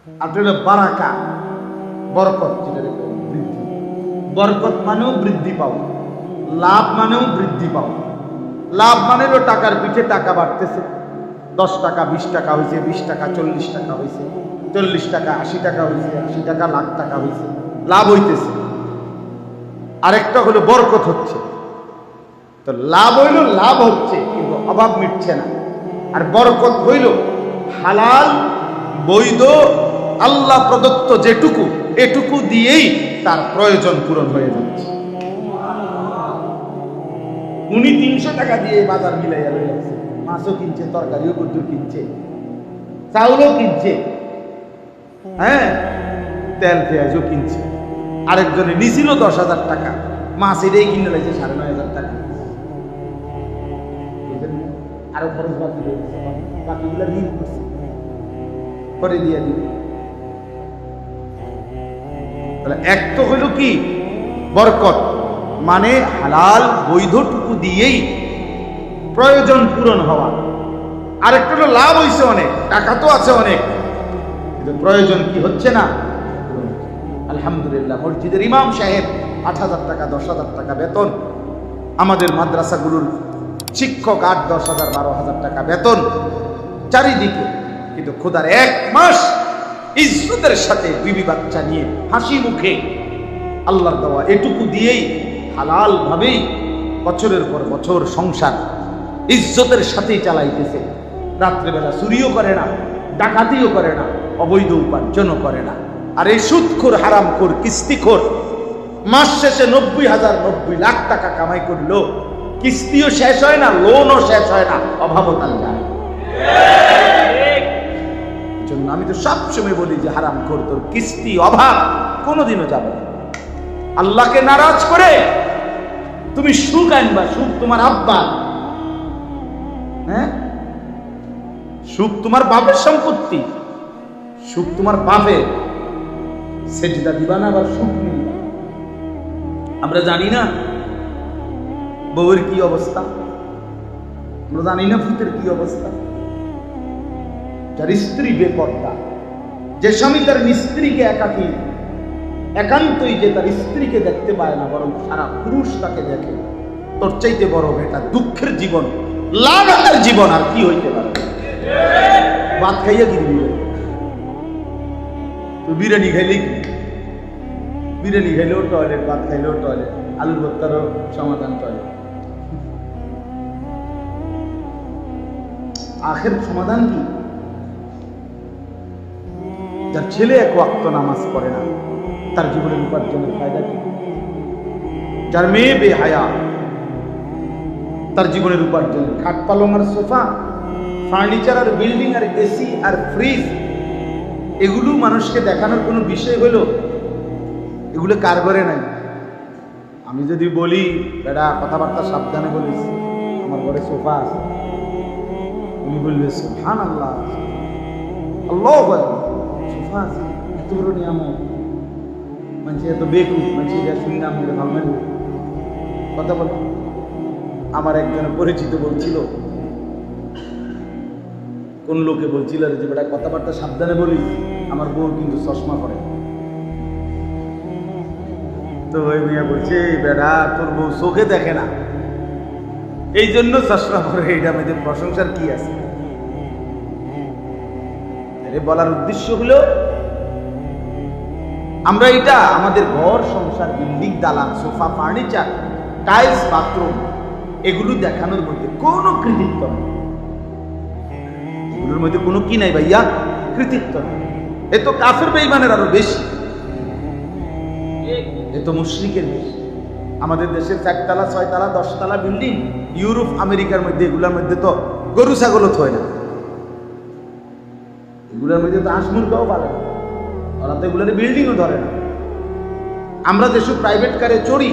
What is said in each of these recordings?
আর হলো বারাকা, বরকত, যেটা বৃদ্ধি। বরকত মানেও বৃদ্ধি পাও, লাভ মানেও বৃদ্ধি পাও। লাভ মানে হলো টাকার পিঠে টাকা বাড়তেছে, 10 টাকা 20 টাকা হয়েছে, 20 টাকা 40 টাকা হয়েছে, 40 টাকা 80 টাকা হয়েছে, 80 টাকা লাখ টাকা হয়েছে, লাভ হইতেছে। আরেকটা হলো বরকত হচ্ছে। তো লাভ হইল, লাভ হচ্ছে কিন্তু অভাব মিটছে না। আর বরকত হইল হালাল বৈধ আল্লাহ প্রদত্ত যেটুকু, এটুকু দিয়েই তার প্রয়োজন পূরণ হয়ে যাচ্ছে। উনি 300 টাকা দিয়ে বাজার মিলাইয়া রয়েছে, মাছও কিনছে, তরকারিও কদ্দুর কিনছে, চাউলও কিনছে, হ্যাঁ, তেল পেঁয়াজও কিনছে। আরেকজনে নিছিল 10,000 টাকা, মাছ এটাই কিনে লাগছে 9,500 টাকা। আরো খরচ বাকি রয়েছে, বাকিগুলো ঋণ করছে, করে দিয়ে দিবে। তাহলে এক তো হইল কি বরকত, মানে হালাল বৈধটুকু দিয়েই প্রয়োজন পূরণ হওয়া। আরেকটা হলো লাভ হইছে অনেক, টাকা তো আছে অনেক, কিন্তু প্রয়োজন কি হচ্ছে না। আলহামদুলিল্লাহ, মসজিদের ইমাম সাহেব 8,000 টাকা 10,000 টাকা বেতন, আমাদের মাদ্রাসাগুলোর শিক্ষক 8-10,000 12,000 টাকা বেতন চারিদিকে, কিন্তু খোদার 1 মাস ইজ্জতের সাথে বিবি বাচ্চা নিয়ে হাসি মুখে আল্লাহর দেওয়া এটুকু দিয়েই হালাল ভাবেই বছরের পর বছর সংসার ইজ্জতের সাথেই চালাইতেছে। রাত্রেবেলা চুরিও করে না, ডাকাতিও করে না, অবৈধ উপার্জনও করে না। আর এই সুদখোর, হারামখোর, কিস্তিখোর মাস শেষে 90,000 90 লাখ টাকা কামাই করলো, কিস্তিও শেষ হয় না, লোনও শেষ হয় না, অভাবতাল যায়। জন্য আমি তো সবসময় বলি যে হারামখোর, তোর কিস্তি অভাব কোনোদিনও যাবে না। আল্লাহকে নারাজ করে তুমি সুখ আনবা, সুখ তোমার আব্বা, হ্যাঁ, সুখ তোমার বাপের সম্পত্তি, সুখ তোমার বাপের, সেজদা দিবা না, আবার সুখ নিবা। আমরা জানি না বউয়ের কি অবস্থা, আমরা জানি না ফুতের কি অবস্থা। যার স্ত্রী বেপর্দা, যে স্বামী তার স্ত্রীকে একাকী, একান্তই যে তার স্ত্রীকে দেখতে পায় না, বরং সারা পুরুষ তাকে দেখে, তোর চাইতে বড় এটা দুঃখের জীবন, লাগাতার জীবন আর কি হইতে পারে। ভাত খাইয়া কি দিবি, তো বিরিয়ানি খাইলেই কি, বিরিয়ানি খাইলেও টয়লেট, ভাত খাইলেও টয়লেট, আলুর ভর্তারও সমাধান টয়লেট। আখের সমাধান কি? যার ছেলে 1 ওয়াক্ত নামাজ পড়ে না, তার জীবনের উপার্জনের ফায়দা কি? যার মেয়ে বেহায়া, তার জীবনের উপার্জনের খাট পালং আর সোফা, ফার্নিচার আর বিল্ডিং আর এসি আর ফ্রিজ, এগুলো মানুষকে দেখানোর কোনো বিষয় হলো? এগুলো কার ঘরে নাই? আমি যদি বলি বেটা কথাবার্তা সাবধানে বলিস, আমার ঘরে সোফা আছে, উনি বলবে সুবহানাল্লাহ, আল্লাহু আকবার, সোফা আছে, এত বড় নিয়ামত, মানুষ এত বেকুব, মানুষ এটা শুনি নাম করে ভাববেন কথা বল। আমার একজন পরিচিত বলছিল, কোন লোকে বলছিল যে বেটা কথাবার্তা সাবধানে বলিস, আমার বউ কিন্তু চশমা পরে। তো ওই মেয়ে বলছে বেটা তোর বউ চোখে দেখে না, এই জন্য চশমা পরে, এইটা আমাদের প্রশংসার কি আছে? বলার উদ্দেশ্য হলো আমরা এটা আমাদের ঘর সংসার, বিল্ডিং, দালান, সোফা, ফার্নিচার, টাইলস, বাথরুম, এগুলো দেখানোর মধ্যে কোনো কৃতিত্ব নেই। এগুলোর মধ্যে কোনো কি নাই ভাইয়া, কৃতিত্ব নেই। এ তো কাফের বেঈমানের আরো বেশি, এ তো মুশরিকের বেশি। আমাদের দেশের 4 তলা 6 তলা 10 তলা বিল্ডিং, ইউরোপ আমেরিকার মধ্যে এগুলোর মধ্যে তো গরু ছাগলও থয় না, এগুলোর মধ্যে তো হাঁস মুরগাও পারে না, ওরা তো এগুলোর বিল্ডিংও ধরে না। আমরা যেসব প্রাইভেট কারে চড়ি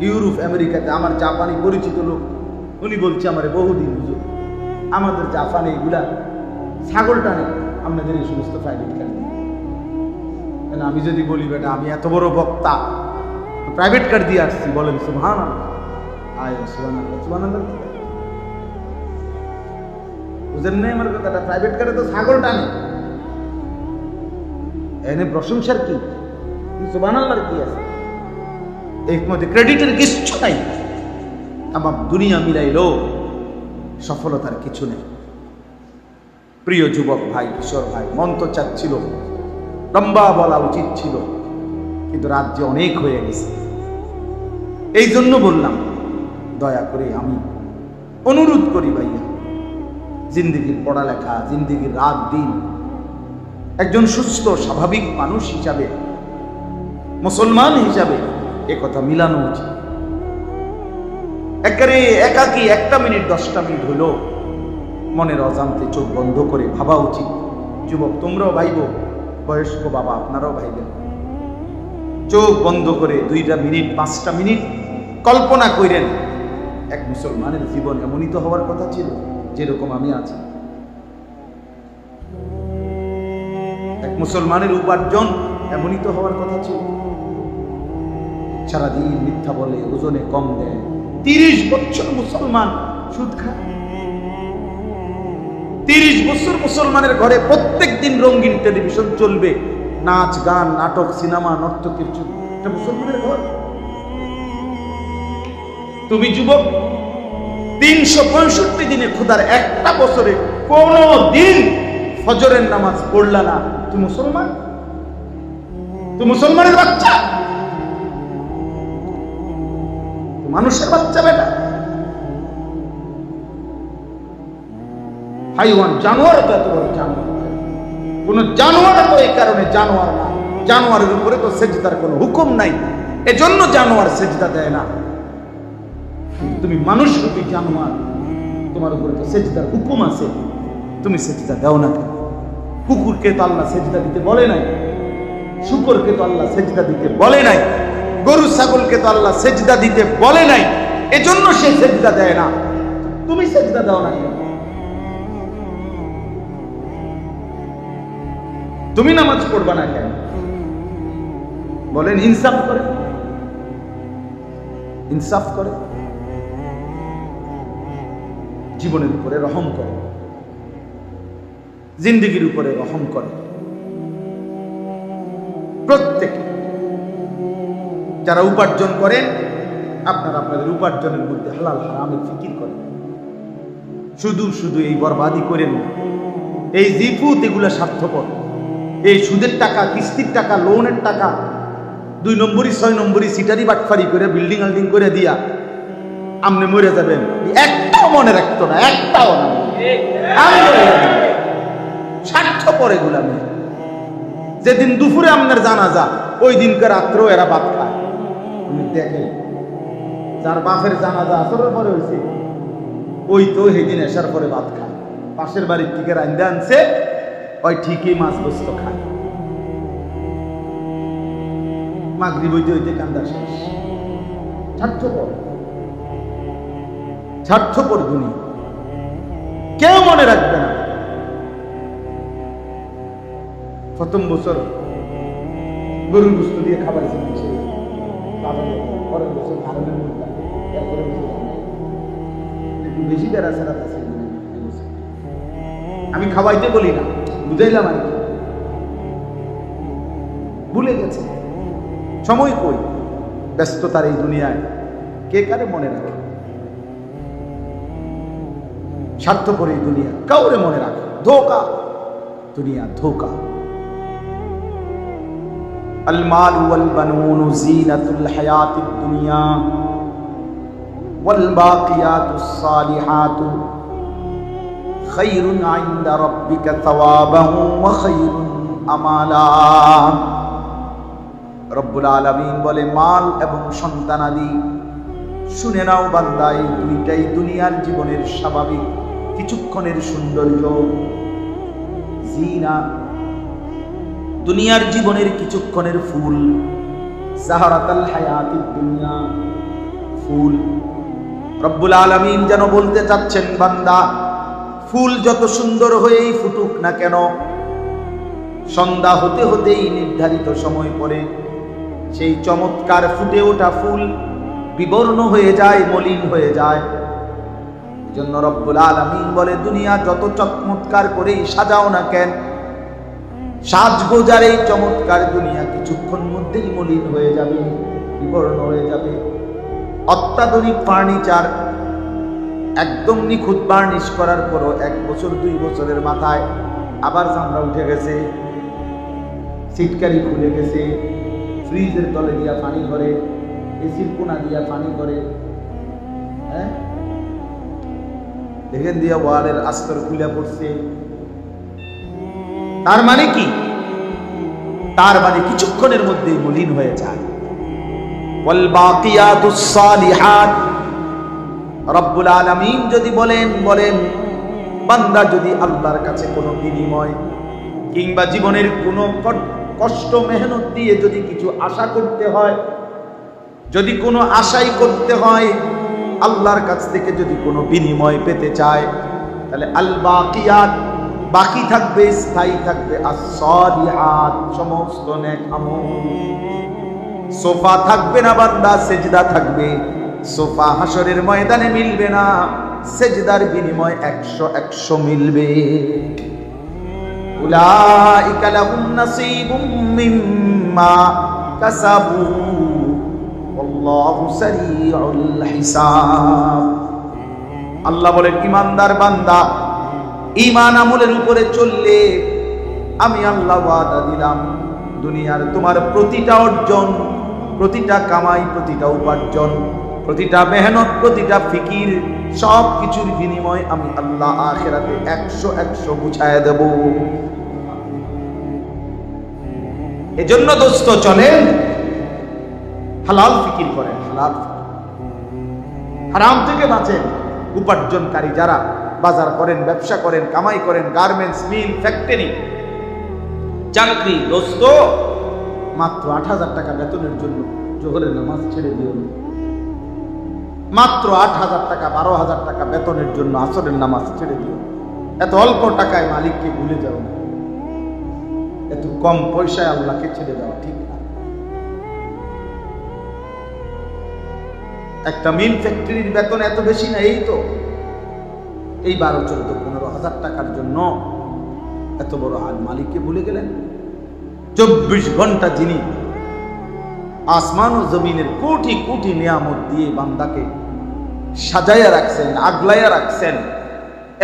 ইউরোপ আমেরিকাতে, আমার জাপানি পরিচিত লোক উনি বলছে আমারে বহুদিন হুজুর, আমাদের জাপানে এগুলা ছাগল টানে, আপনাদের এই সমস্ত প্রাইভেট কার। আমি যদি বলি বেটা আমি এত বড় বক্তা, প্রাইভেট কার দিয়ে আসছি, বলেন সুবহানাল্লাহ, আয় সুবহানাল্লাহ, সুবহানাল্লাহ, বুঝেন নাই আমার কথাটা? প্রাইভেট কারে তো ছাগল টানে, এনে প্রশংসার কি, সুবহানাল্লাহর কি আছে? এর মধ্যে ক্রেডিটের কিছু নাই। আমার দুনিয়া মিলাইলো সফলতার কিছু নেই। প্রিয় যুবক ভাই, কিশোর ভাই, মন তো চাচ্ছিল লম্বা বলা উচিত ছিল, কিন্তু রাত যে অনেক হয়ে গেছে। এই জন্য বললাম, দয়া করে আমি অনুরোধ করি ভাইয়া, জিন্দিগির পড়ালেখা, জিন্দিগির রাত দিন, একজন সুস্থ স্বাভাবিক মানুষ হিসাবে, মুসলমান হিসাবে এ কথা মিলানো উচিত। একেবারে একাকি 1 মিনিট 10টা মিনিট হলো মনের অজান্তে চোখ বন্ধ করে ভাবা উচিত। যুবক তোমরাও ভাইব, বয়স্ক বাবা আপনারাও ভাইবেন। চোখ বন্ধ করে 2টা মিনিট 5টা মিনিট কল্পনা করেন, এক মুসলমানের জীবন এমনই তো হওয়ার কথা ছিল যেরকম আমি আছি। এক মুসলমানের উপার্জন এমনই তো হওয়ার কথা ছিল। সারাদিন মিথ্যা বলে, ওজনে কম দেয়, 30 বছর মুসলমান সুদ খায়। 30 বছর মুসলমানের ঘরে প্রত্যেক দিন রঙিন টেলিভিশন চলবে, নাচ গান নাটক সিনেমা নর্তকীর যুগ। এটা মুসলমানের ঘর। তুমি যুবক 365 দিনে খোদার একটা বছরে কোন দিন ফজরের নামাজ পড়লা না, তুমি মুসলমান? তুমি মুসলমানের বাচ্চা, মানুষের বাচ্চা বেটা। হাইওয়ান, জানোয়ার তো এত বড় জানোয়ার। কোন জানোয়ার তো এই কারণে জানোয়ার না, জানোয়ারের উপরে তো সেজদার কোনো হুকুম নাই, এজন্য জানোয়ার সেজদা দেয় না। তুমি মানুষ রূপী জানোয়ার, তোমার উপরে তো সেজদার হুকুম আছে, তুমি সেজদা দাও না কেন? কুকুরকে তো আল্লাহ সেজদা দিতে বলে নাই, শুকরকে তো আল্লাহ সেজদা দিতে বলে নাই, গরু ছাগলকে তো আল্লাহ সেজদা দিতে বলে নাই, এজন্য সে সেজদা দেয় না। তুমি সেজদা দাও না কেন? তুমি নামাজ পড়বা না কেন? বলেন ইনসাফ করে, ইনসাফ করে, জীবনের উপরে রহম করে, জিন্দেগির উপরে রহম করে। প্রত্যেকে যারা উপার্জন করেন, আপনারা আপনাদের উপার্জনের মধ্যে হালাল হারামের ফিকির করেন। শুধু শুধু এই বরবাদি করেন না। এই জিফুত এগুলা স্বার্থপর। এই সুদের টাকা, কিস্তির টাকা, লোনের টাকা 2 নম্বরই 6 নম্বরই সিটারি বাটফারি করে বিল্ডিং আল্ডিং করে দিয়া আপনি মরে যাবেন, একটাও মনে রাখতো না, একটাও না। স্বার্থপর এগুলা মেয়ে। যেদিন দুপুরে আপনার জানাজা, ওই দিনকে রাত্রেও এরা ভাত খায়। আপনি দেখেন, যার বাপের জানাজা আসরের পরে হয়েছে, ওই তো সেদিন এসার পরে ভাত খায়। পাশের বাড়ির থেকে রান্দা আনছে, ওই ঠিকই মাছ গোস্ত খায়। মাগরিব হইতে হইতে কান্দা শেষ। স্বার্থপর, স্বার্থপর দুনিয়া, কেউ মনে রাখবে না। প্রথম বছর গরুর গোস্ত দিয়ে খাবার দিচ্ছে, পরের বছর ধারণের মধ্যে, এরপরে একটু বেশি বেড়া ছাড়া আছে। আমি খাওয়াইতে বলি না, বুঝাইলাম আর কি, ভুলে গেছে। সময় কই, ব্যস্ততার এই দুনিয়ায় কে কারে মনে রাখে? স্বার্থপর এই দুনিয়া, কাউরে মনে রাখে? ধোকা, দুনিয়া ধোকা। আল মাল ওয়াল বানুন জিনাতুল হায়াতিদ দুনিয়া ওয়াল বাকিয়াতুস সালিহাতু খায়রুন ইনদা রাব্বিকা সাওয়াবান ওয়া খায়রুন আমালা। রব্বুল আলামিন বলে, মাল এবং সন্তানাদি, শুনে নাও বান্দা, এই দুইটাই দুনিয়ার জীবনের স্বাভাবিক কিছুক্ষণের সৌন্দর্য, জিনা, দুনিয়ার জীবনের কিছুক্ষণের ফুল, জাহরাতুল হায়াতিদ দুনিয়া, ফুল। রব্বুল আলামিন যেন বলতে চাচ্ছেন, বান্দা, ফুল যত সুন্দর হয়েই ফুটুক না কেন, সন্ধ্যা হতে হতেই নির্ধারিত সময় পরে সেই চমৎকার ফুটে ওঠা ফুল বিবর্ণ হয়ে যায়, মলিন হয়ে যায়। জন্য রব্বুল আলামিন বলে, দুনিয়া যত চমৎকার করেই সাজাও না কেন, সাজগোজার এই চমৎকার দুনিয়া কিছুক্ষণ মধ্যেই মলিন হয়ে যাবে, বিবর্ণ হয়ে যাবে। অত্যাধুনিক ফার্নিচার একদম নিখুঁত বার্নিশ করার পরও 1 বছর 2 বছরের মাথায় আবার চামড়া উঠে গেছে, সিটকারি খুলে গেছে, ফ্রিজের তলে দিয়া পানি করে, এসির কোনা দিয়া পানি করে, হ্যাঁ দেখেন দিয়া ওয়ালের আস্তর খুলে পড়ছে। তার মানে কি? তার মানে কিছুক্ষণের মধ্যেই মলিন হয়ে যায়। ওয়াল বাকিয়াতুস সালিহাত, রব্বুল আলামিন যদি বলেন বান্দা যদি আল্লাহর কাছে কোনো বিনিময় কিংবা জীবনের কোনো কষ্ট মেহনত দিয়ে যদি কিছু আশা করতে হয়, যদি কোনো আশাই করতে হয়, আল্লাহর কাছ থেকে যদি কোনো বিনিময় পেতে চায়, তাহলে আল বাকিয়াত, বাকি থাকবে, স্থায়ী থাকবে, as-সালিহাত, সমস্ত নেক আমল। সোফা থাকবে না বান্দা, সেজদা থাকবে। সোফা হাসরের ময়দানে মিলবে না, সেজদার বিনিময় 100 মিলবে। উলাইকা লাহুম নাসীবুম মিম্মা কাসাবু ওয়াল্লাহু সারিউল হিসাব। আল্লাহ বলেন, ইমানদার বান্দা ঈমান আমলের উপরে চললে আমি আল্লাহ ওয়াদা দিলাম, দুনিয়ার তোমার প্রতিটা অর্জন, প্রতিটা কামাই, প্রতিটা উপার্জন, প্রতিটা মেহনত, প্রতিটা ফিকির, সব কিছুর বিনিময় আমি আল্লাহ আখিরাতে 100 বুঝায় দেব। এজন্য দোস্ত চলেন হালাল ফিকির করেন, হালাল হারাম থেকে বাঁচেন। উপার্জনকারী যারা বাজার করেন, ব্যবসা করেন, কামাই করেন, গার্মেন্টস, মিল, ফ্যাক্টরি, চাকরি, দোস্ত মাত্র 8,000 টাকা বেতনের জন্য জোহরের নামাজ ছেড়ে দিও। মাত্র 8,000 টাকা, 12,000 টাকা বেতনের জন্য আসরের নামাজ ছেড়ে দিও। এত অল্প টাকায় মালিককে ভুলে যাও না, এত কম পয়সায় আল্লাহকে ছেড়ে দেওয়া ঠিক না। একটা মিল ফ্যাক্টরির বেতন এত বেশি না, এই তো এই 12, 14, 15,000 টাকার জন্য এত বড় মালিককে ভুলে গেলেন। 24 ঘন্টা যিনি আসমান ও জমিনের কোটি কোটি নিয়ামত দিয়ে বান্দাকে সাজাইয়া রাখছেন, আগলাইয়া রাখছেন,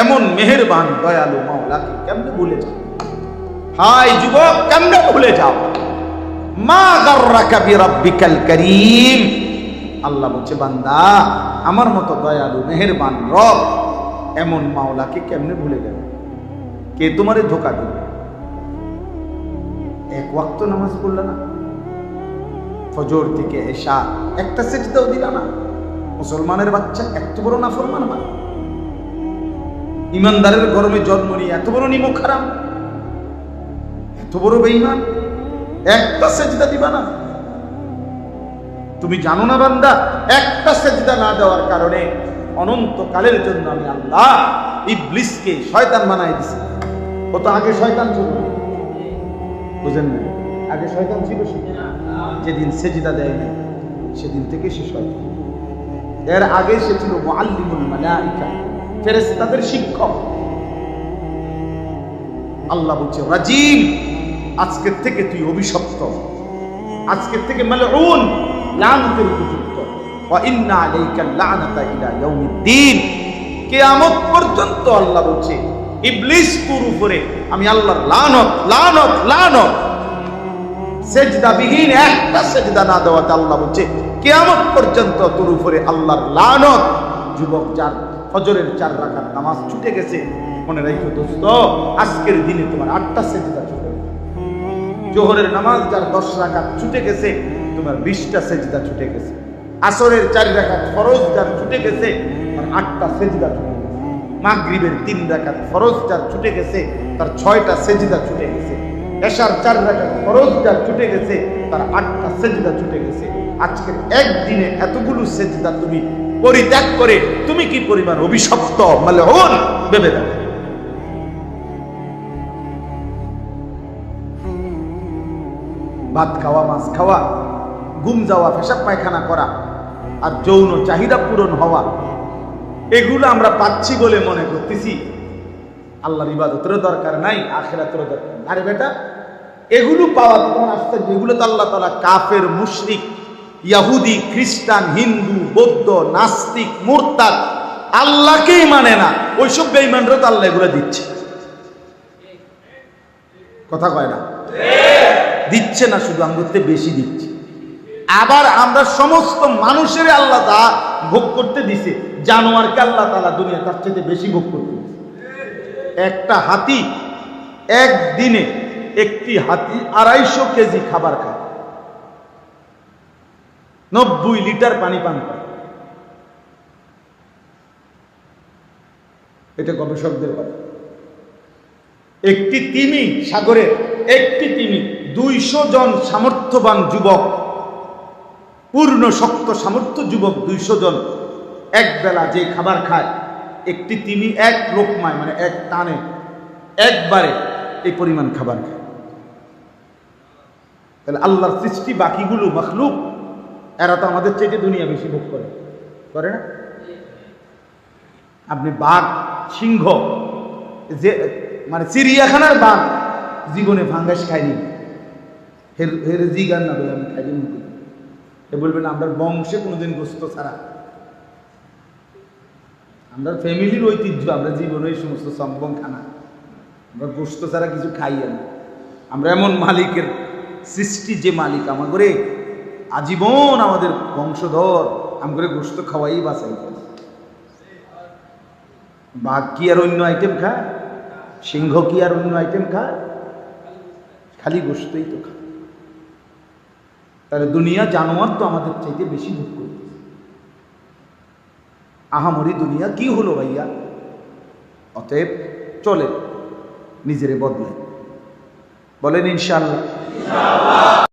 এমন মেহেরবান দয়ালু মাওলাকে কেমনে ভুলে যাও? হাই যুবক, কেমনে ভুলে যাও? মা গাররাকা বিরাব্বিকাল কারীম। আল্লাহ বলছে, বান্দা আমার মতো দয়ালু মেহেরবান রব এমন মাওলাকে কেমনে ভুলে গেল? কে তোমারে ধোঁকা দিল? এক ওয়াক্ত নামাজ পড়লা না, ফজর থেকে এশা একটা সেজদাও দিলা না। মুসলমানের বাচ্চা এত বড় নাফরমান হয়, ইমানদারের গরমে জন্ম নিয়ে এত বড় নিমক হারাম, এত বড় বেঈমান, একটা সেজদা দিবা না? তুমি জানো না বান্দা, একটা সেজদা না দেওয়ার কারণে অনন্তকালের জন্য আমি আল্লাহ ইবলিসকে শয়তান বানাই দিছি। ও তো আগে শয়তান ছিল, বুঝেন না? আগে শয়তান ছিল, যেদিন সেজদা দেয় না সেদিন থেকে সে শয়তান। এর আগে সে ছিল মুআল্লিমুল মালাইকা, ফেরেশতাদের শিক্ষক। আল্লাহ বলছে, রাজিম, আজকের থেকে তুই অভিশপ্ত, আজকের থেকে মালউন, লানতের উপযুক্ত। ওয়া ইন্না আলাইকা লানাতা ইলা ইয়াউমিদ্দিন, কিয়ামত পর্যন্ত আল্লাহ বলছে ইবলিস তোর উপরে আমি আল্লাহর লানত, লানত, লানত। সেজদা বিহীন একটা সেজদা না দেওয়াতে আল্লাহ বলছে কিয়ামত পর্যন্ত তোর উপরে আল্লাহর লানত। যুবক, যার ফজরের 4 রাকাত নামাজ ছুটে গেছে, মনে রাখো দোস্ত, আজকের দিনে তোমার 8টা সেজদা ছুটে। জোহরের নামাজ যার 10 রাকাত ছুটে গেছে, তোমার 20টা সেজদা ছুটে গেছে। আসরের 4 রাকাত ফরজ যার ছুটে গেছে, তার 8টা সেজদা ছুটে গেছে। মাগরিবের 3 রাকাত ফরজ যার ছুটে গেছে, তার 6টা সেজদা ছুটে গেছে। এশার 4 রাকাত ফরজ যার ছুটে গেছে, তার 8টা সেজদা ছুটে গেছে। আজকের একদিনে এতগুলো সেজদা তুমি পরিত্যাগ করে তুমি কি পরিমাণ অভিশপ্ত মালউন ভেবে দেখো। ভাত খাওয়া, মাছ খাওয়া, ঘুম যাওয়া, পেশাব পায়খানা করা আর যৌন চাহিদা পূরণ হওয়া, এগুলো আমরা পাচ্ছি বলে মনে করতেছি। আল্লাহর ইবাদতেরও দরকার নাই, আখিরাতেরও দরকার নাই। আরে বেটা, এগুলো পাওয়া তখন আশ্চর্য। এগুলো তো আল্লাহ তাআলা কাফের, মুশরিক, ইহুদি, খ্রিস্টান, হিন্দু, বৌদ্ধ, নাস্তিক, মুরতাদ, আল্লাহকেই মানে না ওইসব বেঈমানরা তো আল্লাহ এগুলো দিচ্ছে। কথা কয় না? দিচ্ছে না, শুধু আমাদের বেশি দিচ্ছে। আবার আমরা সমস্ত মানুষের আল্লাহ তা ভোগ করতে দিছে, জানোয়ারকে আল্লাহ তাআলা দুনিয়া তার চেয়ে বেশি ভোগ করতে দিছে। একটা হাতি একদিনে, একটি হাতি 250 কেজি খাবার খায়, 90 লিটার পানি পান করে। এটা গবেষকদের কথা। একটি তিমি, সাগরের একটি তিমি 200 জন সামর্থ্যবান যুবক, পূর্ণ শক্ত সামর্থ্য যুবক 200 জন এক বেলা যে খাবার খায়, একটি তিমি এক লোকমায় মানে এক টানে একবারে এই পরিমাণ খাবার খায়। তাহলে আল্লাহর সৃষ্টি বাকিগুলো মাখলুক, এরা তো আমাদের চাইতে দুনিয়া বেশি ভোগ করে, করে না? আপনি বাঘ, সিংহ, যে মানে চিড়িয়াখানার বাঘ জীবনে ফাঙ্গাস খায়নি, হের জিগার না বলে আমি খাইনি, এ বলবেন আমরা বংশে কোনোদিন গোস্ত ছাড়া, আমরা ফ্যামিলির ঐতিহ্য, আমরা জীবনে এই সমস্ত সম্ভব খানা, আমরা গোস্ত ছাড়া কিছু খাই না। আমরা এমন মালিকের সৃষ্টি, যে মালিক আমাদের আজীবন আমাদের বংশধর, আমাদের গোস্ত খাওয়াই বাঁচাই। বাঘ কি আর অন্য আইটেম খায়? সিংহ কি আর অন্য আইটেম খায়? খালি গোস্তই তো খায়। তাহলে দুনিয়া জানোয়ার তো আমাদের চাইতে বেশি ভোগ করে। আহামরি দুনিয়া কি হলো ভাইয়া? অতএব চলে নিজেরে বদলে, বলেন ইনশাআল্লাহ।